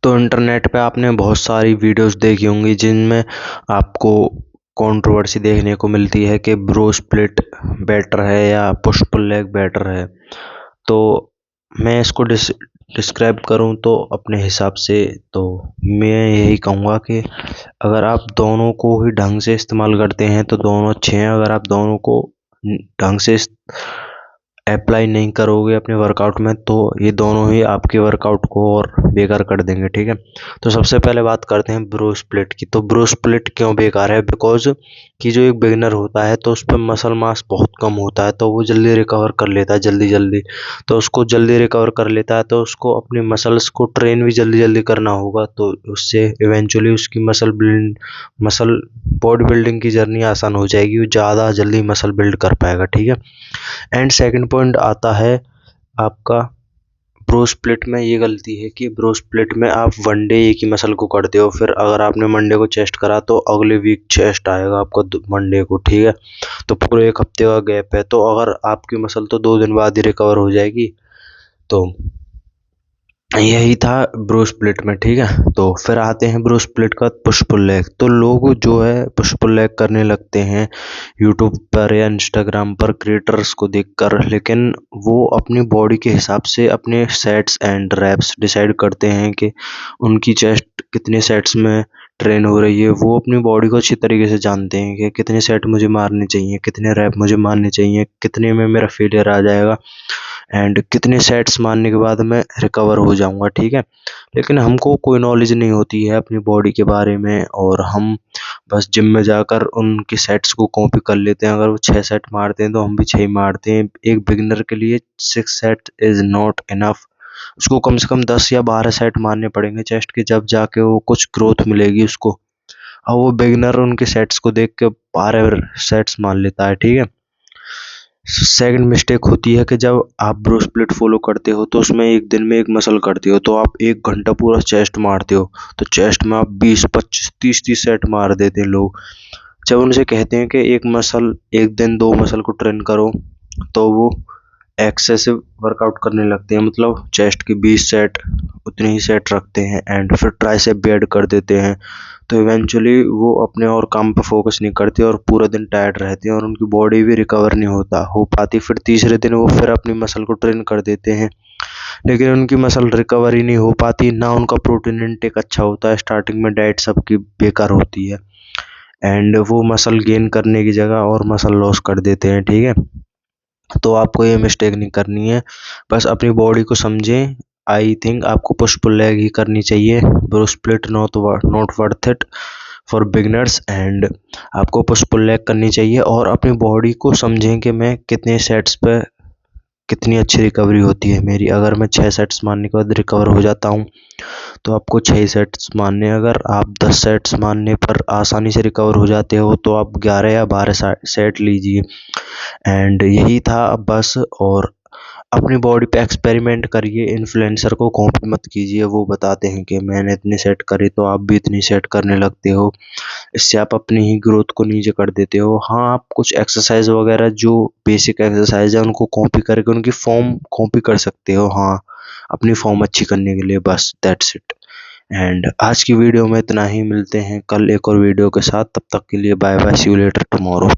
तो इंटरनेट पे आपने बहुत सारी वीडियोस देखी होंगी जिनमें आपको कंट्रोवर्सी देखने को मिलती है कि ब्रो स्प्लिट बेटर है या पुश पुल लेग बेटर है। तो मैं इसको डिस्क्राइब करूं तो अपने हिसाब से तो मैं यही कहूँगा कि अगर आप दोनों को ही ढंग से इस्तेमाल करते हैं तो दोनों अच्छे हैं। अगर आप दोनों को ढंग से अप्लाई नहीं करोगे अपने वर्कआउट में तो ये दोनों ही आपके वर्कआउट को और बेकार कर देंगे, ठीक है। तो सबसे पहले बात करते हैं ब्रो स्प्लिट की। तो ब्रो स्प्लिट क्यों बेकार है? बिकॉज कि जो एक बिगिनर होता है तो उस पर मसल मास बहुत कम होता है, तो वो जल्दी रिकवर कर लेता है जल्दी तो उसको जल्दी रिकवर कर लेता है तो उसको अपनी मसल्स को ट्रेन भी जल्दी करना होगा, तो उससे इवेंचुअली उसकी मसल बॉडी बिल्डिंग की जर्नी आसान हो जाएगी, वो ज़्यादा जल्दी मसल बिल्ड कर पाएगा, ठीक है। एंड सेकंड पॉइंट आता है आपका ब्रो स्प्लिट में ये गलती है कि ब्रो स्प्लिट में आप वन डे एक ही मसल को करते हो, फिर अगर आपने मंडे को चेस्ट करा तो अगले वीक चेस्ट आएगा आपको मंडे को, ठीक है। तो पूरे एक हफ्ते का गैप है, तो अगर आपकी मसल तो 2 दिन बाद ही रिकवर हो जाएगी। तो यही था ब्रो स्प्लिट में, ठीक है। तो फिर आते हैं ब्रो स्प्लिट का पुश पुल लेग। तो लोग जो है पुश पुल लेग करने लगते हैं यूट्यूब पर या इंस्टाग्राम पर क्रिएटर्स को देखकर, लेकिन वो अपनी बॉडी के हिसाब से अपने सेट्स एंड रैप्स डिसाइड करते हैं कि उनकी चेस्ट कितने सेट्स में ट्रेन हो रही है। वो अपनी बॉडी को अच्छी तरीके से जानते हैं कि कितने सेट मुझे मारने चाहिए, कितने रैप मुझे मारने चाहिए, कितने में मेरा फेलियर आ जाएगा एंड कितने सेट्स मारने के बाद मैं रिकवर हो जाऊंगा, ठीक है। लेकिन हमको कोई नॉलेज नहीं होती है अपनी बॉडी के बारे में और हम बस जिम में जाकर उनके सेट्स को कॉपी कर लेते हैं। अगर वो 6 सेट मारते हैं तो हम भी 6 मारते हैं। एक बिगिनर के लिए 6 सेट इज नॉट इनफ, उसको कम से कम 10 या 12 सेट मारने पड़ेंगे चेस्ट के, जब जाके वो कुछ ग्रोथ मिलेगी उसको। और वो बिगिनर उनके सेट्स को देख के 12 सेट्स मान लेता है, ठीक है। सेकंड मिस्टेक होती है कि जब आप ब्रो स्प्लिट फॉलो करते हो तो उसमें एक दिन में एक मसल करते हो, तो आप 1 घंटा पूरा चेस्ट मारते हो, तो चेस्ट में आप 20 25 30 30 सेट मार देते हैं लोग। जब उनसे कहते हैं कि एक मसल एक दिन 2 मसल को ट्रेन करो तो वो एक्सेसिव वर्कआउट करने लगते हैं, मतलब चेस्ट की 20 सेट उतने ही सेट रखते हैं एंड फिर ट्राइसेप भी ऐड कर देते हैं। तो इवेंचुअली वो अपने और काम पे फोकस नहीं करते और पूरा दिन टायर्ड रहते हैं और उनकी बॉडी भी रिकवर नहीं हो पाती। फिर तीसरे दिन वो फिर अपनी मसल को ट्रेन कर देते हैं, लेकिन उनकी मसल रिकवर ही नहीं हो पाती, ना उनका प्रोटीन इनटेक अच्छा होता है, स्टार्टिंग में डाइट सबकी बेकार होती है एंड वो मसल गेन करने की जगह और मसल लॉस कर देते हैं, ठीक है। तो आपको ये मिस्टेक नहीं करनी है, बस अपनी बॉडी को समझें। आई थिंक आपको पुश पुल लेग ही करनी चाहिए, bro split not worth it for beginners. And आपको पुश पुल लेग करनी चाहिए और अपनी बॉडी को समझें कि मैं कितने सेट्स पे कितनी अच्छी रिकवरी होती है मेरी। अगर मैं 6 सेट्स मारने के बाद रिकवर हो जाता हूँ तो आपको 6 सेट्स मारने, अगर आप 10 सेट्स मारने पर आसानी से रिकवर हो जाते हो तो आप 11 या 12 सेट लीजिए। एंड यही था बस। और अपनी बॉडी पे एक्सपेरिमेंट करिए, इन्फ्लुएंसर को कॉपी मत कीजिए। वो बताते हैं कि मैंने इतनी सेट करी तो आप भी इतनी सेट करने लगते हो, इससे आप अपनी ही ग्रोथ को नीचे कर देते हो। हाँ, आप कुछ एक्सरसाइज वगैरह जो बेसिक एक्सरसाइज है उनको कॉपी करके उनकी फॉर्म कॉपी कर सकते हो, हाँ, अपनी फॉर्म अच्छी करने के लिए, बस दैट्स इट। एंड आज की वीडियो में इतना ही, मिलते हैं कल एक और वीडियो के साथ, तब तक के लिए bye bye, see you later tomorrow.